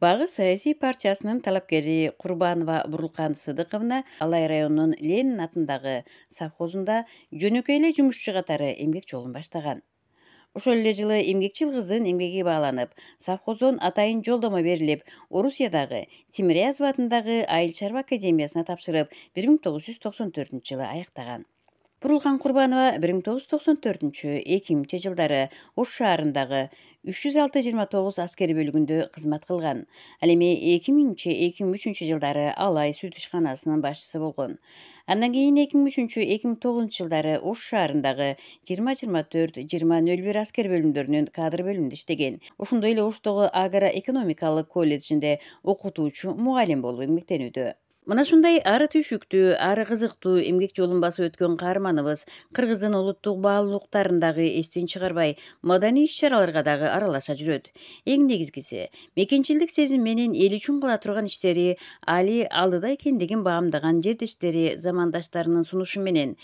Багы саясий партиясынын талапкери Курбанова Бурулкан Сыдыковна Алай районунун Ленин атындагы совхозунда жөнөкөй эле жумушчу катары эмгек жолун баштаган. Ошол эле жылы эмгекчил кыздын эмгеги бааланып, совхоздон атайын жолдомо берилип, Орусиядагы Тимирязев атындагы Айыл чарба академиясына тапшырып, 1994 аяктаган. Бурулкан Курбанова 1994-2000 жылдары Ош шаарындагы 306-29 аскери бөлүгүндө кызмат кылган. Ал эми 2000-2003 жылдары Алай сүт ишканасынын башчысы болгон. Андан кийин 2003-2009 жылдары Ош шаарындагы 20-24-20-01 аскер бөлүмдөрүнүн кадр бөлүмүндө иштеген. Ошондой эле Оштогу агроэкономикалык колледжинде окутуучу мугалим болуп эмгектенүүдө. Мына ушундай ары түйшүктүү, ары кызыктуу эмгек жолун басып өткөн каарманыбыз Кыргыздын улуттук баалуулуктарын эстен чыгарбай, маданий иш-чараларга дагы аралаша жүрөт. Эң негизгиси, мекенчилдик сезим менен эл үчүн кыла турган иштери али алдыда экендигин баамдаган жердештери, замандаштарынын сунушу менен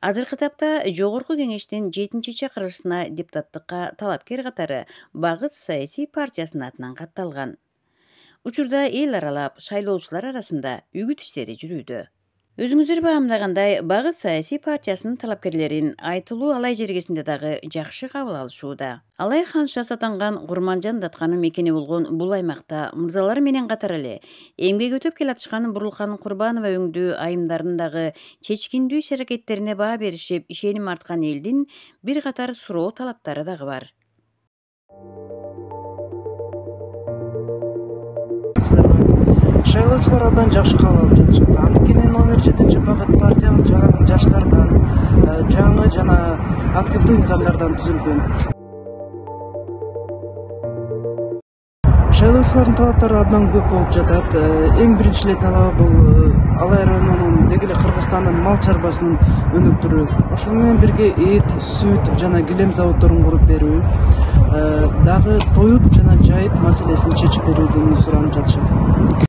азыркы тапта Жогорку Кеңештин 7-чакырылышына депутаттыкка талапкер катары Багыт саясий партиясынын атынан катталган. Учурда эл аралап шайлоочулар арасында үгүт иштери жүрүүдө. Өзүңүздөр баамдагандай, Багыт саясий партиясынын талапкерлерин Айтылуу Алай жергесинде дагы жакшы кабыл алышууда. Алай ханшасы атанган Курманжан Датканын мекени болгон бул аймакта мырзалар менен катар эле эмгек өтөп келатышкан Бурулкан Курбанова өңдүү айымдардын дагы чечкиндүү иш-аракеттерине баа беришип, ишеним арткан элдин бир катар суроо талаптары дагы бар. Шайлоочулар абдан жакшы кабыл алып жатышат. Анткени номер 7 Багыт партиябыз жана жаштардан, жаңы жана активдүү инсандардан түзүлгөн. Шайлоочулардын талаптары абдан көп болуп жатат. Эң биринчи эле талабы бул Алай районунун деги эле Кыргызстандын мал чарбасынын өнүктүрүү. Ошол менен бирге эт, сүт жана килем заводдорун куруп берүү, дагы тоюп жана жайыт маселесин чечип берүүдөн суранып жатышат.